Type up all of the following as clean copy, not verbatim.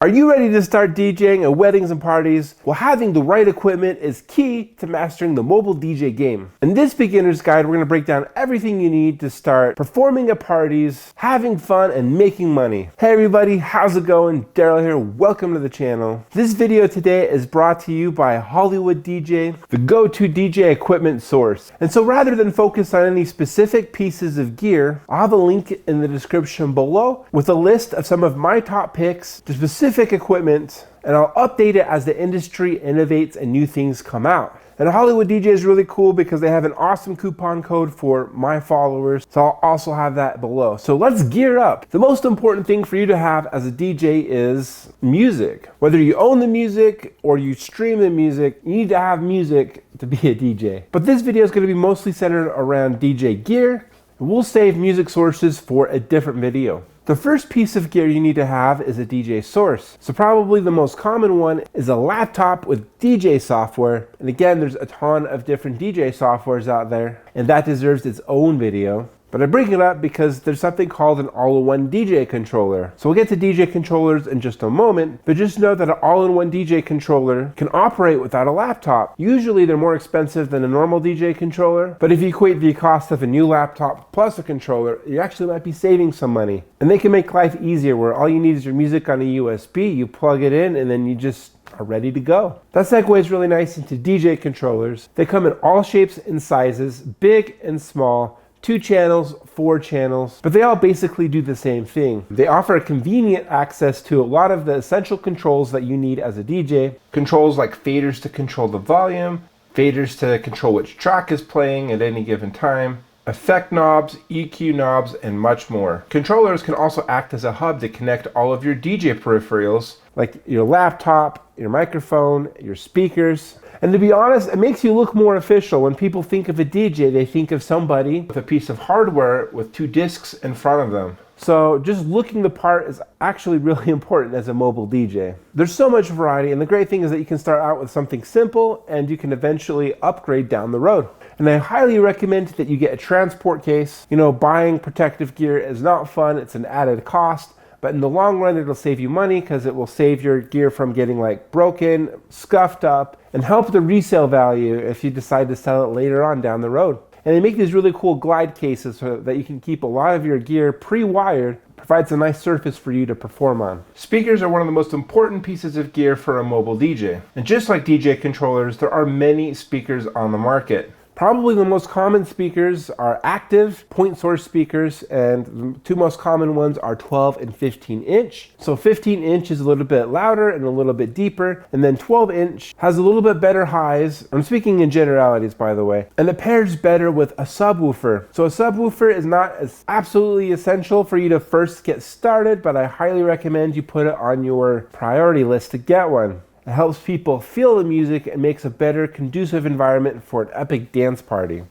Are you ready to start DJing at weddings and parties? Well, having the right equipment is key to mastering the mobile DJ game. In this beginner's guide, we're going to break down everything you need to start performing at parties, having fun, and making money. Hey everybody, how's it going? Daryl here, welcome to the channel. This video today is brought to you by Hollywood DJ, the go-to DJ equipment source. And so rather than focus on any specific pieces of gear, I'll have a link in the description below with a list of some of my top picks to specific equipment, and I'll update it as the industry innovates and new things come out. And Hollywood DJ is really cool because they have an awesome coupon code for my followers, so I'll also have that below. So let's gear up. The most important thing for you to have as a DJ is music. Whether you own the music or you stream the music, you need to have music to be a DJ. But this video is going to be mostly centered around DJ gear, and we'll save music sources for a different video. The first piece of gear you need to have is a DJ source. So probably the most common one is a laptop with DJ software. And again, there's a ton of different DJ softwares out there, and that deserves its own video. But I bring it up because there's something called an all-in-one DJ controller. So we'll get to DJ controllers in just a moment, but just know that an all-in-one DJ controller can operate without a laptop. Usually they're more expensive than a normal DJ controller, but if you equate the cost of a new laptop plus a controller, you actually might be saving some money. And they can make life easier where all you need is your music on a USB, you plug it in, and then you just are ready to go. That segues really nice into DJ controllers. They come in all shapes and sizes, big and small, 2 channels, 4 channels, but they all basically do the same thing. They offer a convenient access to a lot of the essential controls that you need as a DJ. Controls like faders to control the volume, faders to control which track is playing at any given time, effect knobs, EQ knobs, and much more. Controllers can also act as a hub to connect all of your DJ peripherals, like your laptop, your microphone, your speakers. And to be honest, it makes you look more official. When people think of a DJ, they think of somebody with a piece of hardware with 2 discs in front of them. So just looking the part is actually really important as a mobile DJ. There's so much variety, and the great thing is that you can start out with something simple and you can eventually upgrade down the road. And I highly recommend that you get a transport case. You know, buying protective gear is not fun, it's an added cost. But in the long run, it'll save you money because it will save your gear from getting like broken, scuffed up, and help the resale value if you decide to sell it later on down the road. And they make these really cool glide cases so that you can keep a lot of your gear pre-wired. Provides a nice surface for you to perform on. Speakers are one of the most important pieces of gear for a mobile DJ. And just like DJ controllers, there are many speakers on the market. Probably the most common speakers are active point source speakers, and the 2 most common ones are 12 and 15 inch. So 15 inch is a little bit louder and a little bit deeper, and then 12 inch has a little bit better highs. I'm speaking in generalities, by the way, and it pairs better with a subwoofer. So a subwoofer is not as absolutely essential for you to first get started, but I highly recommend you put it on your priority list to get one. It helps people feel the music and makes a better, conducive environment for an epic dance party.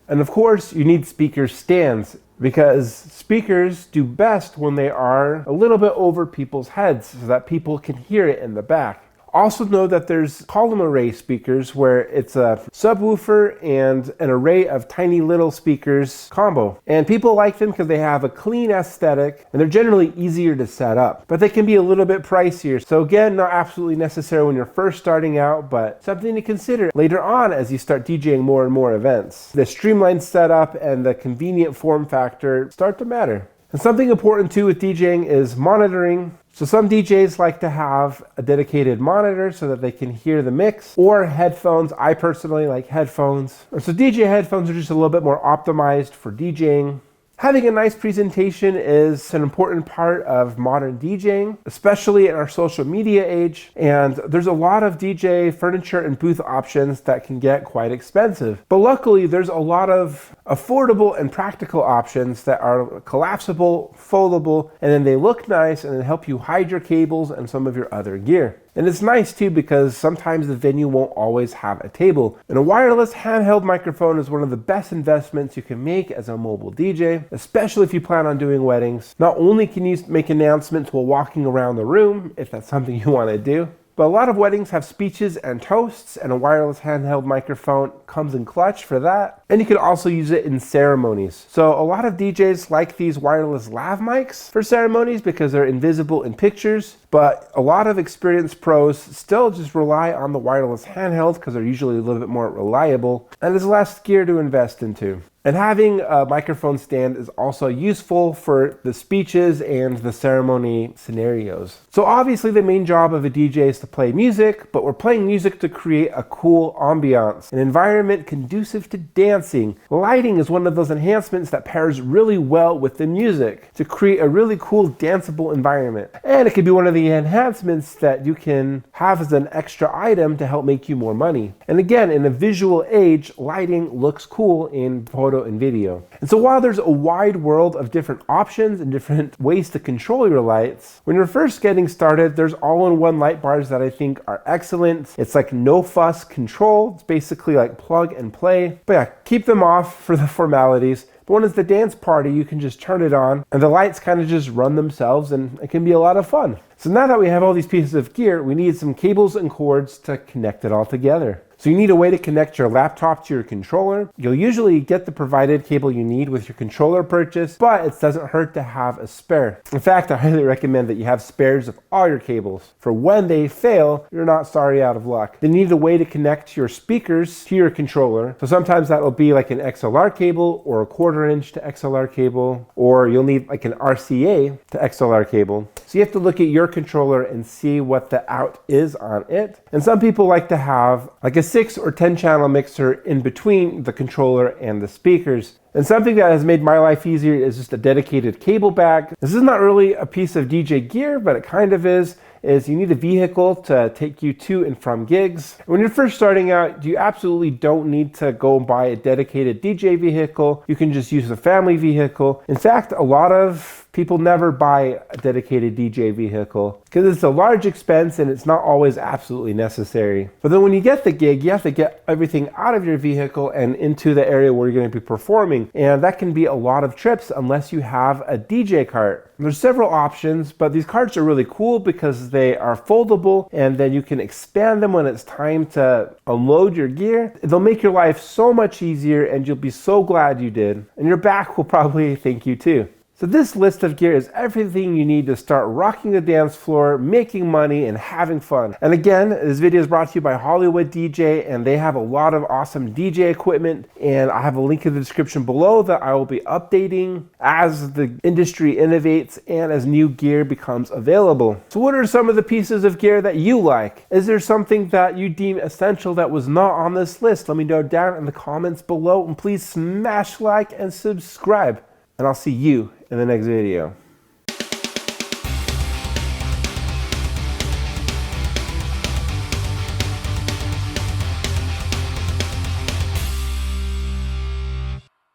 And of course, you need speaker stands because speakers do best when they are a little bit over people's heads so that people can hear it in the back. Also know that there's column array speakers where it's a subwoofer and an array of tiny little speakers combo. And people like them because they have a clean aesthetic and they're generally easier to set up. But they can be a little bit pricier. So again, not absolutely necessary when you're first starting out, but something to consider later on as you start DJing more and more events. The streamlined setup and the convenient form factor start to matter. And something important too with DJing is monitoring. So some DJs like to have a dedicated monitor so that they can hear the mix, or headphones. I personally like headphones. So DJ headphones are just a little bit more optimized for DJing. Having a nice presentation is an important part of modern DJing, especially in our social media age. And there's a lot of DJ furniture and booth options that can get quite expensive. But luckily, there's a lot of affordable and practical options that are collapsible, foldable, and then they look nice and then help you hide your cables and some of your other gear. And it's nice too because sometimes the venue won't always have a table. And a wireless handheld microphone is one of the best investments you can make as a mobile DJ, especially if you plan on doing weddings. Not only can you make announcements while walking around the room, if that's something you want to do, but a lot of weddings have speeches and toasts, and a wireless handheld microphone comes in clutch for that. And you can also use it in ceremonies. So a lot of DJs like these wireless lav mics for ceremonies because they're invisible in pictures, but a lot of experienced pros still just rely on the wireless handheld because they're usually a little bit more reliable and there's less gear to invest into. And having a microphone stand is also useful for the speeches and the ceremony scenarios. So obviously the main job of a DJ is to play music, but we're playing music to create a cool ambiance, an environment conducive to dancing. Lighting is one of those enhancements that pairs really well with the music to create a really cool danceable environment. And it could be one of the enhancements that you can have as an extra item to help make you more money. And again, in a visual age, lighting looks cool in photo and video. And so while there's a wide world of different options and different ways to control your lights, when you're first getting started, there's all-in-one light bars that I think are excellent. It's like no fuss control. It's basically like plug and play. But yeah, keep them off for the formalities. But when it's the dance party, you can just turn it on and the lights kind of just run themselves and it can be a lot of fun. So now that we have all these pieces of gear, we need some cables and cords to connect it all together. So you need a way to connect your laptop to your controller. You'll usually get the provided cable you need with your controller purchase, but it doesn't hurt to have a spare. In fact, I highly recommend that you have spares of all your cables. For when they fail, you're not sorry out of luck. Then you need a way to connect your speakers to your controller. So sometimes that'll be like an XLR cable or a 1/4 inch to XLR cable, or you'll need like an RCA to XLR cable. So you have to look at your controller and see what the out is on it. And some people like to have like a 6 or 10 channel mixer in between the controller and the speakers. And something that has made my life easier is just a dedicated cable bag. This is not really a piece of DJ gear, but it kind of is you need a vehicle to take you to and from gigs. When you're first starting out, you absolutely don't need to go and buy a dedicated DJ vehicle. You can just use a family vehicle. In fact, a lot of people never buy a dedicated DJ vehicle because it's a large expense and it's not always absolutely necessary. But then when you get the gig, you have to get everything out of your vehicle and into the area where you're going to be performing. And that can be a lot of trips unless you have a DJ cart. There's several options, but these carts are really cool because they are foldable and then you can expand them when it's time to unload your gear. They'll make your life so much easier and you'll be so glad you did. And your back will probably thank you too. So this list of gear is everything you need to start rocking the dance floor, making money, and having fun. And again, this video is brought to you by Hollywood DJ, and they have a lot of awesome DJ equipment, and I have a link in the description below that I will be updating as the industry innovates and as new gear becomes available. So what are some of the pieces of gear that you like? Is there something that you deem essential that was not on this list? Let me know down in the comments below, and please smash like and subscribe. And I'll see you in the next video.